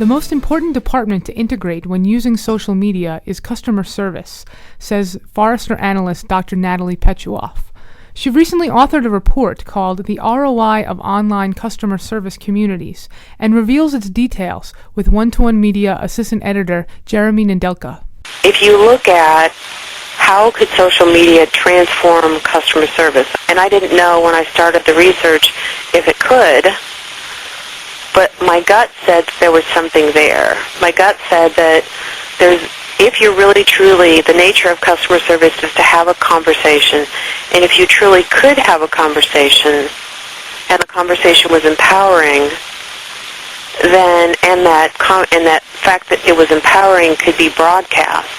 The most important department to integrate when using social media is customer service, says Forrester analyst Dr. Natalie Petuoff. She recently authored a report called The ROI of Online Customer Service Communities and reveals its details with One-to-One Media assistant editor Jeremy Nedelka. If you look at how could social media transform customer service, and I didn't know when I started the research if it could, but my gut said there was something there. My gut said that if you're really truly, the nature of customer service is to have a conversation, and if you truly could have a conversation, and the conversation was empowering, then, and that fact that it was empowering could be broadcast,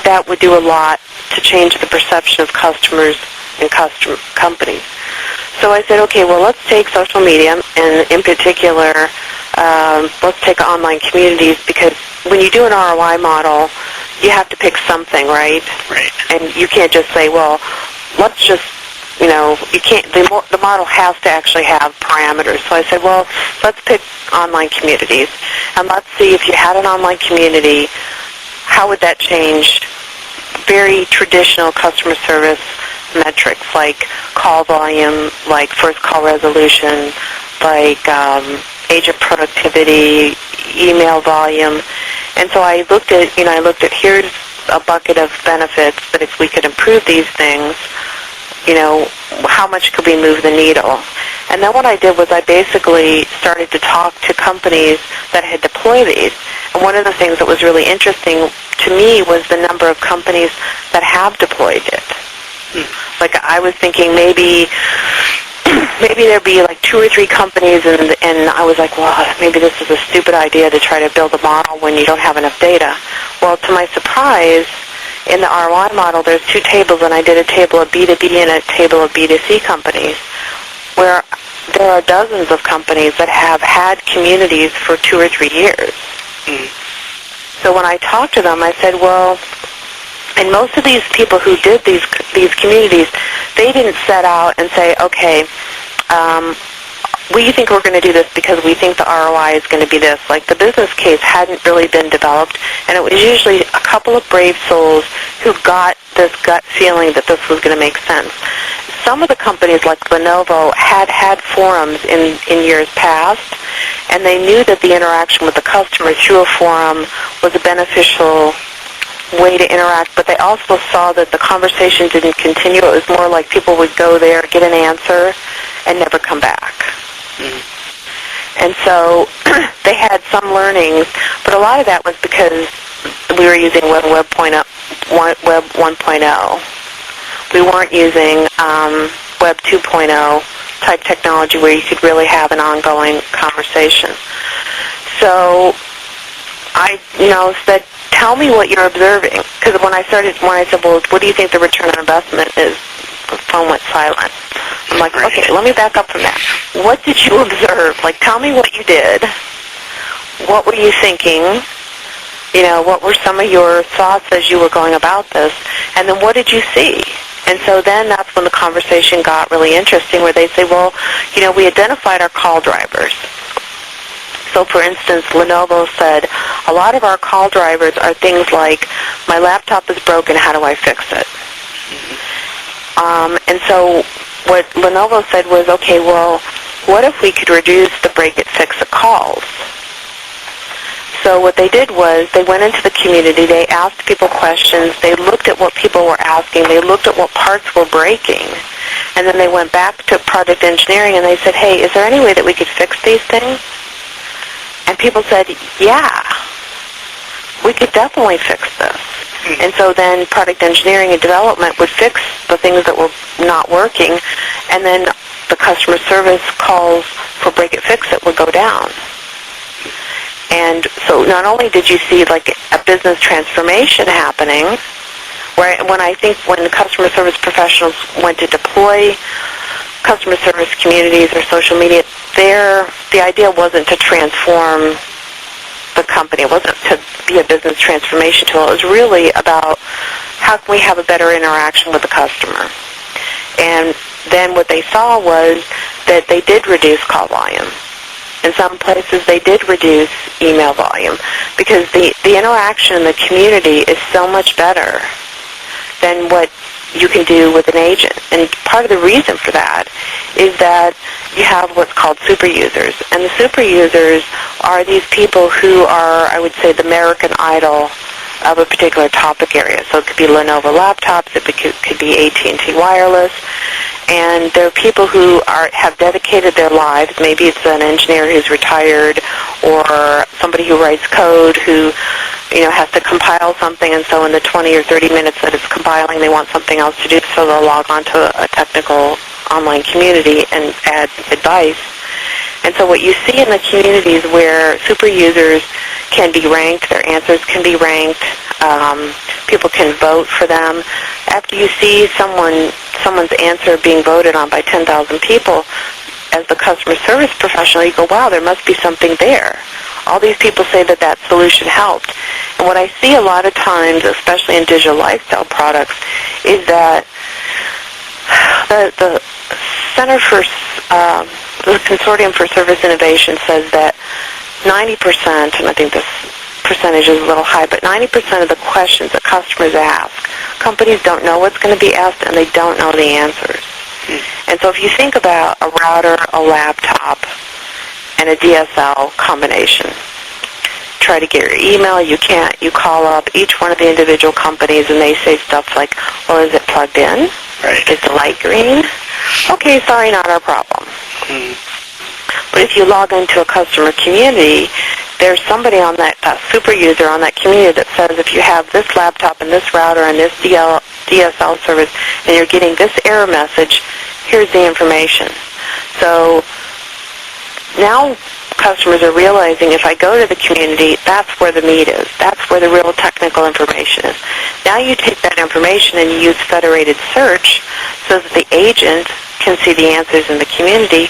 that would do a lot to change the perception of customers and companies. So I said, okay, well, let's take social media, and in particular, let's take online communities, because when you do an ROI model, you have to pick something, right? Right. And you can't just say, well, let's just, you can't, the model has to actually have parameters. So I said, well, let's pick online communities, and let's see if you had an online community, how would that change very traditional customer service metrics like call volume, like first call resolution, like agent productivity, email volume. And so I looked at here's a bucket of benefits that if we could improve these things, how much could we move the needle? And then what I did was I basically started to talk to companies that had deployed these. And one of the things that was really interesting to me was the number of companies that have deployed it. Like I was thinking maybe there'd be like 2 or 3 companies, and I was like, well, maybe this is a stupid idea to try to build a model when you don't have enough data. Well, to my surprise, in the ROI model, there's 2 tables, and I did a table of B2B and a table of B2C companies, where there are dozens of companies that have had communities for 2 or 3 years. So when I talked to them, I said, well, and most of these people who did these communities, they didn't set out and say, okay, we think we're going to do this because we think the ROI is going to be this. Like the business case hadn't really been developed, and it was usually a couple of brave souls who got this gut feeling that this was going to make sense. Some of the companies like Lenovo had forums in years past, and they knew that the interaction with the customer through a forum was a beneficial way to interact, but they also saw that the conversation didn't continue. It was more like people would go there, get an answer, and never come back. And so they had some learnings, but a lot of that was because we were using Web 1.0. We weren't using Web 2.0 type technology where you could really have an ongoing conversation. So I, said, tell me what you're observing. Because when I said, well, what do you think the return on investment is? The phone went silent. I'm like, okay, let me back up from that. What did you observe? Like, tell me what you did. What were you thinking? What were some of your thoughts as you were going about this? And then what did you see? And so then that's when the conversation got really interesting, where they say, well, we identified our call drivers. So, for instance, Lenovo said, a lot of our call drivers are things like, my laptop is broken, how do I fix it? And so what Lenovo said was, okay, well, what if we could reduce the break-it-fix-it calls? So what they did was they went into the community, they asked people questions, they looked at what people were asking, they looked at what parts were breaking, and then they went back to product engineering and they said, hey, is there any way that we could fix these things? And people said, yeah, we could definitely fix this. And so then product engineering and development would fix the things that were not working, and then the customer service calls for break-it-fix-it would go down. And so not only did you see like a business transformation happening, when the customer service professionals went to deploy customer service communities or social media, the idea wasn't to transform the company. It wasn't to be a business transformation tool. It was really about how can we have a better interaction with the customer. And then what they saw was that they did reduce call volume. In some places, they did reduce email volume because the interaction in the community is so much better than what you can do with an agent. And part of the reason for that is that you have what's called super users. And the super users are these people who are, I would say, the American Idol of a particular topic area. So it could be Lenovo laptops, it could be AT&T wireless, and there are people who have dedicated their lives. Maybe it's an engineer who's retired, or somebody who writes code who, has to compile something, and so in the 20 or 30 minutes that it's compiling, they want something else to do, so they'll log on to a technical online community and add advice. And so what you see in the communities where super users can be ranked, their answers can be ranked, people can vote for them. After you see someone's answer being voted on by 10,000 people, as the customer service professional, you go, wow, there must be something there. All these people say that solution helped. And what I see a lot of times, especially in digital lifestyle products, is that the Center for the Consortium for Service Innovation says that 90%, and I think this percentage is a little high, but 90% of the questions that customers ask, companies don't know what's going to be asked and they don't know the answers. And so if you think about a router, a laptop, and a DSL combination, try to get your email, you can't, you call up each one of the individual companies and they say stuff like, well, is it plugged in? Right. Is the light green? Okay, sorry, not our problem. But if you log into a customer community, there's somebody on that super user on that community that says if you have this laptop and this router and this DSL service and you're getting this error message, here's the information. So now customers are realizing if I go to the community, that's where the meat is. That's where the real technical information is. Now you take that information and you use federated search so that the agent can see the answers in the community.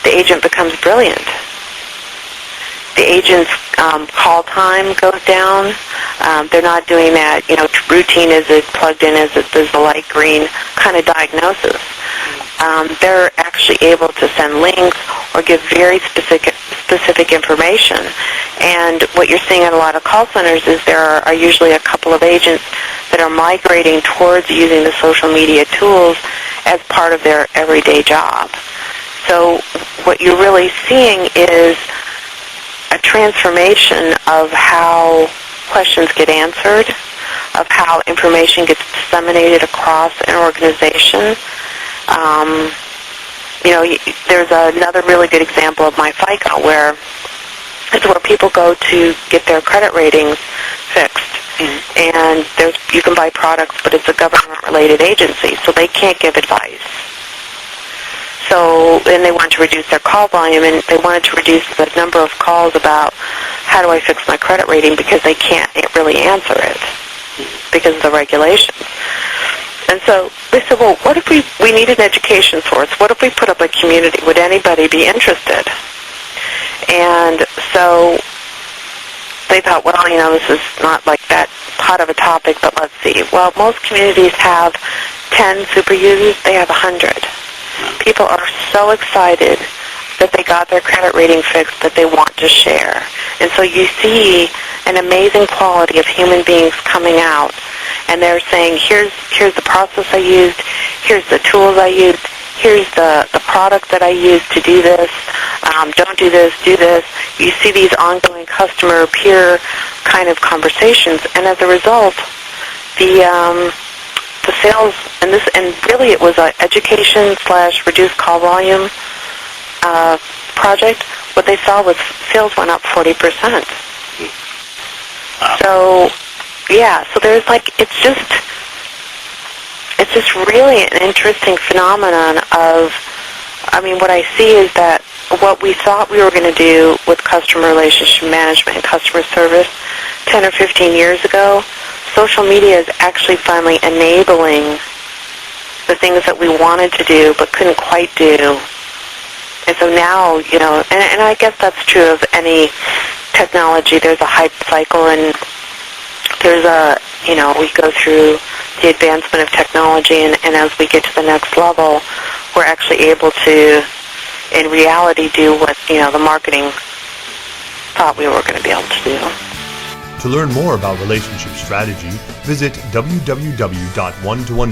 The agent becomes brilliant. The agent's call time goes down. They're not doing that, routine, is it plugged in, is the light green kind of diagnosis. They're actually able to send links or give very specific information. And what you're seeing at a lot of call centers is there are usually a couple of agents that are migrating towards using the social media tools as part of their everyday job. So what you're really seeing is a transformation of how questions get answered, of how information gets disseminated across an organization. There's another really good example of MyFICO where it's where people go to get their credit ratings fixed. And you can buy products, but it's a government-related agency, so they can't give advice. So, and they want to reduce their call volume, and they wanted to reduce the number of calls about how do I fix my credit rating because they can't really answer it because of the regulations. And so they said, well, what if we need an education source? What if we put up a community? Would anybody be interested? And so they thought, well, this is not like that hot of a topic, but let's see. Well, most communities have 10 super users. They have 100. People are so excited that they got their credit rating fixed that they want to share. And so you see an amazing quality of human beings coming out, and they're saying, here's the process I used, here's the tools I used, here's the product that I used to do this, don't do this, do this. You see these ongoing customer peer kind of conversations, and as a result, the sales, and really it was an education / reduced call volume project. What they saw was sales went up 40%. Wow. So, yeah, so there's it's just really an interesting phenomenon of, what I see is that what we thought we were going to do with customer relationship management and customer service 10 or 15 years ago, social media is actually finally enabling the things that we wanted to do but couldn't quite do. And so now, and I guess that's true of any technology. There's a hype cycle, and there's we go through the advancement of technology, and as we get to the next level, we're actually able to in reality do what, the marketing thought we were going to be able to do. To learn more about relationship strategy, visit www.one-to-one